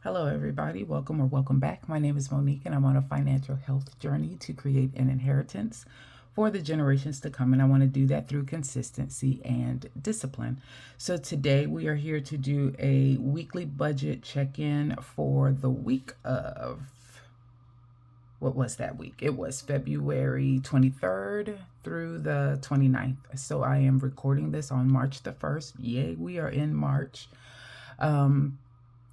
Hello, everybody. Welcome or welcome back. My name is Monique, and I'm on a financial health journey to create an inheritance for the generations to come. And I want to do that through consistency and discipline. So today we are here to do a weekly budget check-in for the week of, what was that week? It was February 23rd through the 29th. So I am recording this on March the 1st. Yay, we are in March.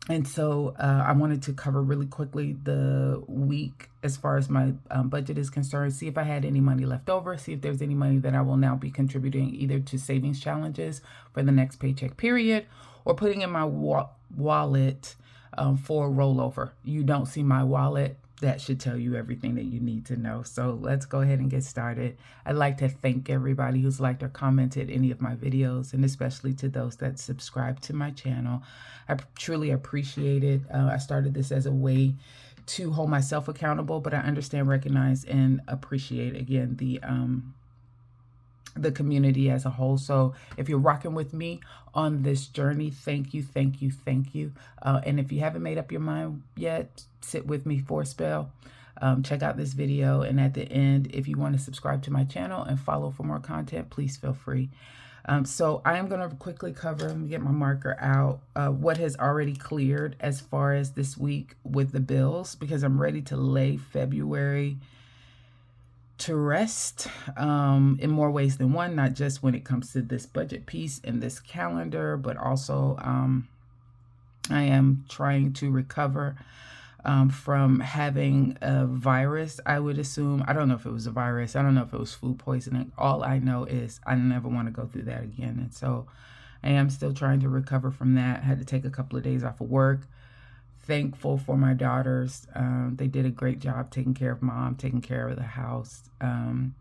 And so I wanted to cover really quickly the week as far as my budget is concerned, see if I had any money left over, see if there's any money that I will now be contributing either to savings challenges for the next paycheck period or putting in my wallet for rollover. You don't see my wallet. That should tell you everything that you need to know. So let's go ahead and get started. I'd like to thank everybody who's liked or commented any of my videos, and especially to those that subscribe to my channel. I truly appreciate it. I started this as a way to hold myself accountable, but I understand, recognize, and appreciate, again, the community as a whole. So if you're rocking with me on this journey, thank you, thank you, thank you. And if you haven't made up your mind yet, sit with me for a spell. Check out this video, and at the end, if you want to subscribe to my channel and follow for more content, please feel free. So I am going to quickly cover, let me get my marker out, what has already cleared as far as this week with the bills, because I'm ready to lay February to rest in more ways than one, not just when it comes to this budget piece and this calendar, but also I am trying to recover from having a virus, I would assume. I don't know if it was a virus. I don't know if it was food poisoning. All I know is I never want to go through that again. And so I am still trying to recover from that. I had to take a couple of days off of work. Thankful for my daughters. They did a great job taking care of mom, taking care of the house. I'm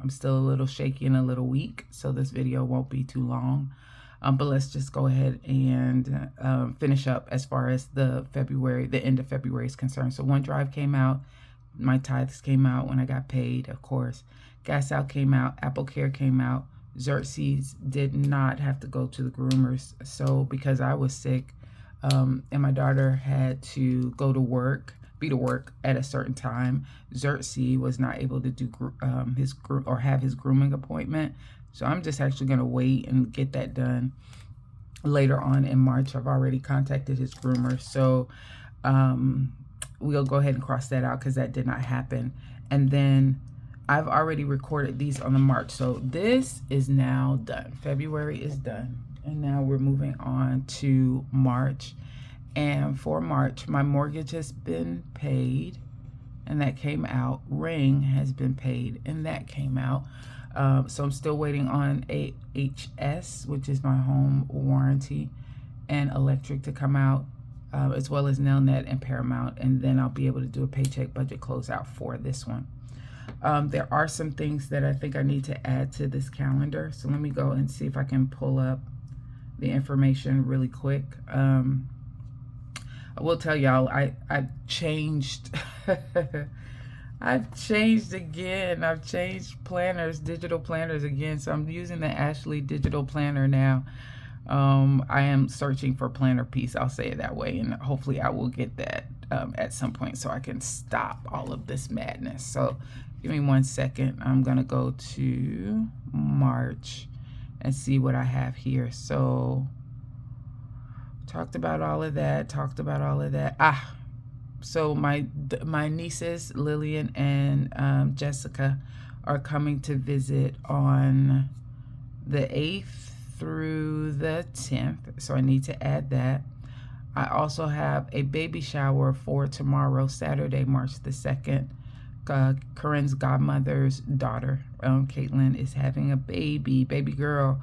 still a little shaky and a little weak, so this video won't be too long. But let's just go ahead and finish up as far as the end of February is concerned. So OneDrive came out. My tithes came out when I got paid, of course. Gas Out came out. Apple Care came out. Xerxes did not have to go to the groomers. So because I was sick, and my daughter had to go to work, be to work at a certain time, Xerxes was not able to do have his grooming appointment. So I'm just actually going to wait and get that done later on in March. I've already contacted his groomer, so we'll go ahead and cross that out because that did not happen. And then I've already recorded these on the March, so this is now done. February is done. And now we're moving on to March. And for March, my mortgage has been paid, and that came out. Ring has been paid, and that came out. So I'm still waiting on AHS, which is my home warranty, and electric to come out, as well as Nelnet and Paramount. And then I'll be able to do a paycheck budget closeout for this one. There are some things that I think I need to add to this calendar. So let me go and see if I can pull up the information really quick. I will tell y'all, I've changed. I've changed again. I've changed planners, digital planners again. So I'm using the Ashley digital planner now. I am searching for planner piece, I'll say it that way, and hopefully I will get that at some point so I can stop all of this madness. So give me 1 second. I'm gonna go to March and see what I have here. So talked about all of that, so my nieces Lillian and Jessica are coming to visit on the 8th through the 10th, so I need to add that. I also have a baby shower for tomorrow, Saturday, March the 2nd. Corinne's godmother's daughter, Caitlin, is having a baby girl.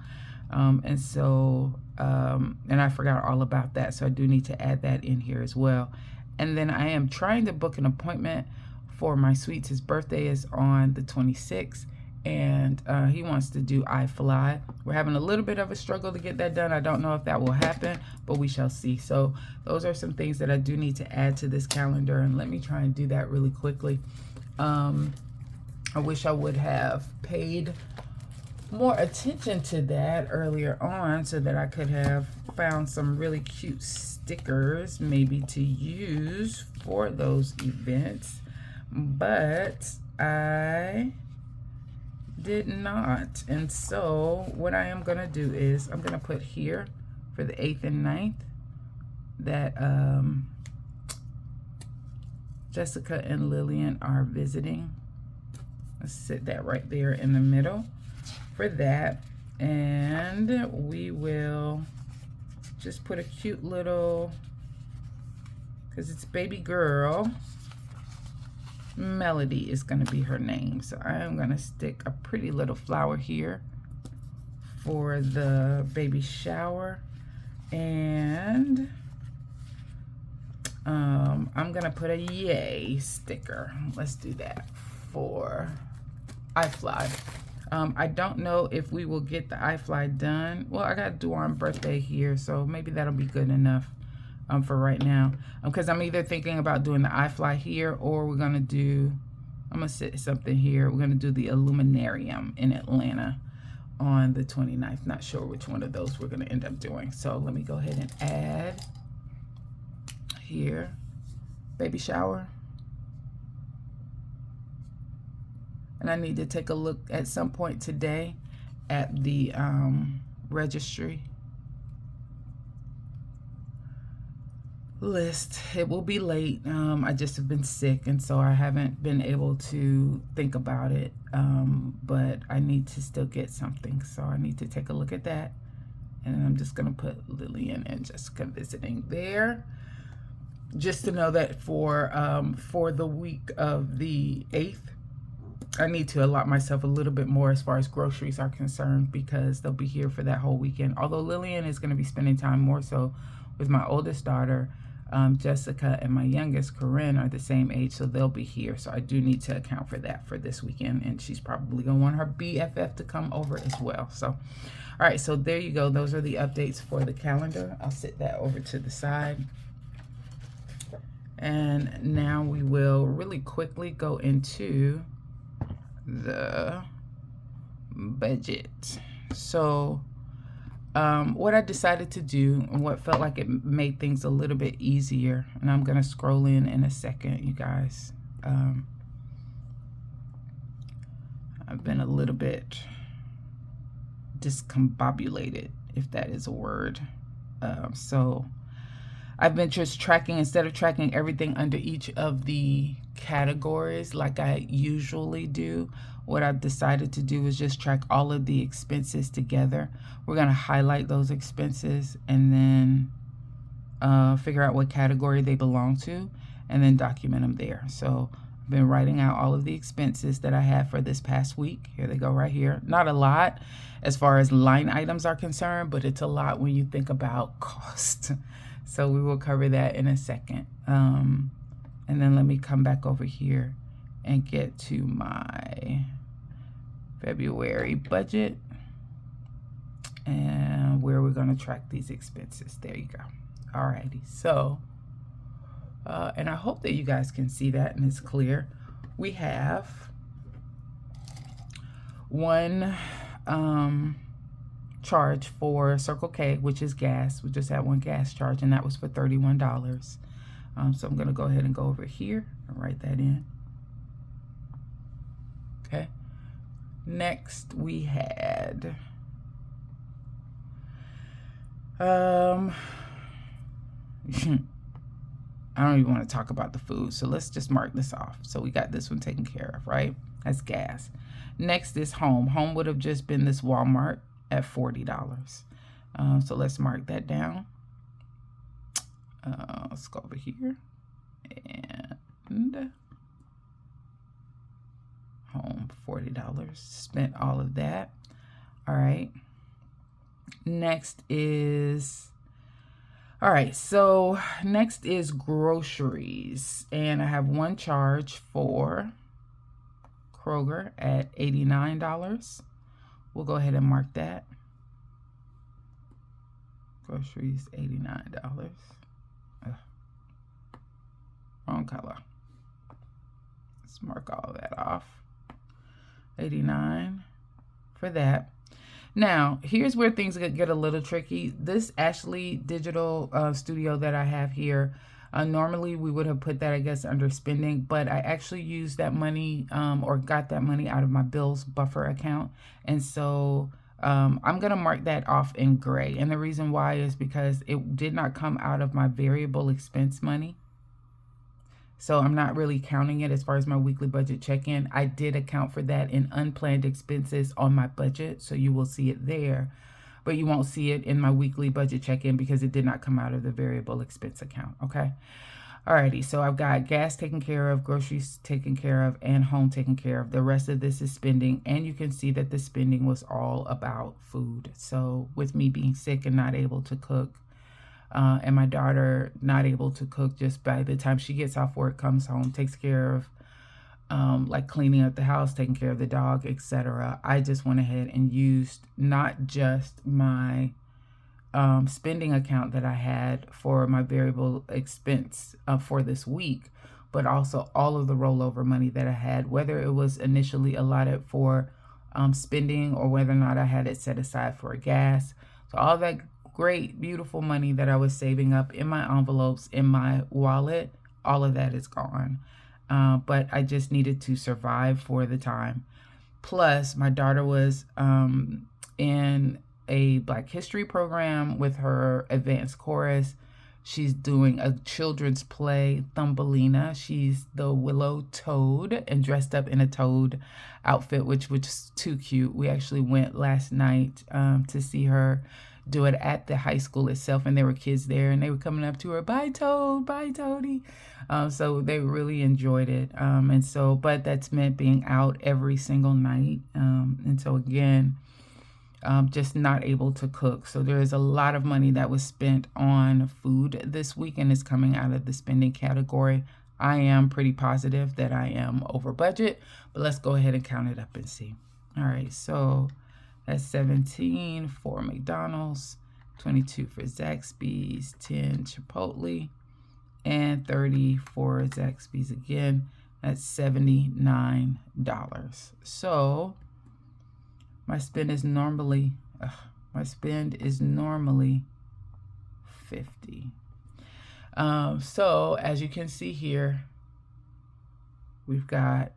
And so, and I forgot all about that. So I do need to add that in here as well. And then I am trying to book an appointment for my sweets. His birthday is on the 26th, and he wants to do iFly. We're having a little bit of a struggle to get that done. I don't know if that will happen, but we shall see. So those are some things that I do need to add to this calendar, and let me try and do that really quickly. I wish I would have paid more attention to that earlier on so that I could have found some really cute stickers maybe to use for those events, but I did not. And so what I am gonna do is I'm gonna put here for the 8th and 9th that Jessica and Lillian are visiting. Let's sit that right there in the middle for that. And we will just put a cute little, because it's baby girl, Melody is going to be her name. So I am going to stick a pretty little flower here for the baby shower. And I'm going to put a yay sticker. Let's do that for iFly. I don't know if we will get the iFly done. Well, I got Duan's birthday here, so maybe that'll be good enough for right now. Because I'm either thinking about doing the iFly here, or we're going to do, I'm going to set something here. We're going to do the Illuminarium in Atlanta on the 29th. Not sure which one of those we're going to end up doing. So let me go ahead and add here, baby shower. And I need to take a look at some point today at the registry list. It will be late. I just have been sick, and so I haven't been able to think about it. But I need to still get something, so I need to take a look at that. And I'm just gonna put Lillian and Jessica visiting there, just to know that for the week of the 8th, I need to allot myself a little bit more as far as groceries are concerned, because they'll be here for that whole weekend. Although Lillian is going to be spending time more so with my oldest daughter, Jessica, and my youngest, Corinne, are the same age, so they'll be here. So I do need to account for that for this weekend, and she's probably going to want her BFF to come over as well. So, all right, so there you go. Those are the updates for the calendar. I'll set that over to the side. And now we will really quickly go into the budget. So what I decided to do, and what felt like it made things a little bit easier, and I'm gonna scroll in a second, you guys. I've been a little bit discombobulated, if that is a word. So I've been just tracking, instead of tracking everything under each of the categories like I usually do, what I've decided to do is just track all of the expenses together. We're going to highlight those expenses and then figure out what category they belong to, and then document them there. So I've been writing out all of the expenses that I have for this past week. Here they go right here. Not a lot as far as line items are concerned, but it's a lot when you think about cost. So we will cover that in a second. And then let me come back over here and get to my February budget and where we're going to track these expenses. There you go. Alrighty. So, and I hope that you guys can see that and it's clear. We have one charge for Circle K, which is gas. We just had one gas charge, and that was for $31. So I'm going to go ahead and go over here and write that in. Okay. Next, we had I don't even want to talk about the food, so let's just mark this off. So we got this one taken care of, right? That's gas. Next is home. Home would have just been this Walmart at $40. So let's mark that down. Let's go over here and home, $40. Spent all of that. All right. Next is, all right, so next is groceries. And I have one charge for Kroger at $89. We'll go ahead and mark that. Groceries, $89. Wrong color. Let's mark all of that off. $89 for that. Now, here's where things get a little tricky. This Ashley digital studio that I have here, normally we would have put that, I guess, under spending, but I actually used that money or got that money out of my bills buffer account. And so I'm going to mark that off in gray. And the reason why is because it did not come out of my variable expense money. So I'm not really counting it as far as my weekly budget check-in. I did account for that in unplanned expenses on my budget, so you will see it there. But you won't see it in my weekly budget check-in because it did not come out of the variable expense account, okay? Alrighty, so I've got gas taken care of, groceries taken care of, and home taken care of. The rest of this is spending, and you can see that the spending was all about food. So with me being sick and not able to cook, and my daughter not able to cook, just by the time she gets off work, comes home, takes care of like cleaning up the house, taking care of the dog, etc. I just went ahead and used not just my spending account that I had for my variable expense for this week, but also all of the rollover money that I had, whether it was initially allotted for spending or whether or not I had it set aside for gas. So all that great, beautiful money that I was saving up in my envelopes, in my wallet, all of that is gone. But I just needed to survive for the time. Plus, my daughter was in a Black History program with her advanced chorus. She's doing a children's play, Thumbelina. She's the Willow Toad and dressed up in a toad outfit, which was too cute. We actually went last night to see her do it at the high school itself, and there were kids there, and they were coming up to her, bye Toad, bye Toadie. So they really enjoyed it. And so, but that's meant being out every single night. And so again, just not able to cook. So there is a lot of money that was spent on food this week, and it's coming out of the spending category. I am pretty positive that I am over budget, but let's go ahead and count it up and see. All right, so that's 17 for McDonald's, 22 for Zaxby's, 10 Chipotle, and 30 for Zaxby's again. That's $79. So my spend is normally $50. So as you can see here, we've got,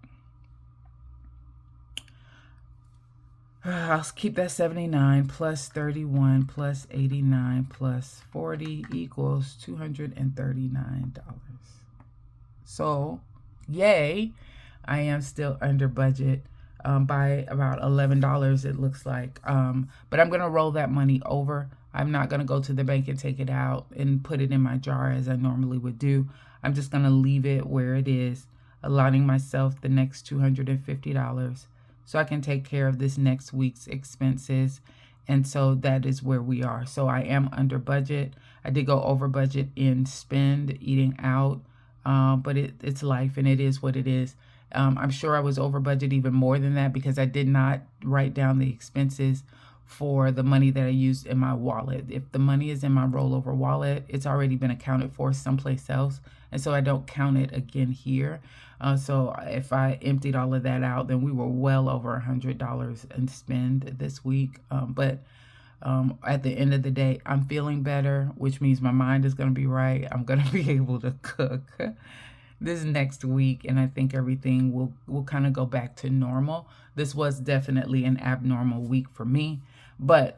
I'll keep that 79 plus 31 plus 89 plus 40 equals $239. So yay, I am still under budget by about $11, it looks like. But I'm going to roll that money over. I'm not going to go to the bank and take it out and put it in my jar as I normally would do. I'm just going to leave it where it is, allotting myself the next $250 so I can take care of this next week's expenses. And so that is where we are. So I am under budget. I did go over budget in spend, eating out, but it's life and it is what it is. I'm sure I was over budget even more than that because I did not write down the expenses for the money that I used in my wallet. If the money is in my rollover wallet, it's already been accounted for someplace else. And so I don't count it again here. So if I emptied all of that out, then we were well over $100 in spend this week. But at the end of the day, I'm feeling better, which means my mind is going to be right. I'm going to be able to cook this next week, and I think everything will kind of go back to normal. This was definitely an abnormal week for me, but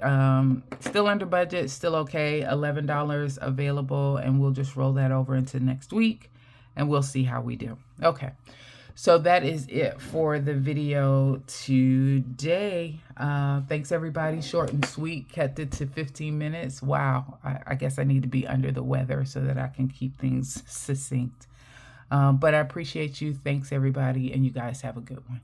still under budget, still okay. $11 available, and we'll just roll that over into next week, and we'll see how we do. Okay, so that is it for the video today. Thanks everybody. Short and sweet, kept it to 15 minutes. Wow, I guess I need to be under the weather so that I can keep things succinct. But I appreciate you. Thanks everybody, and you guys have a good one.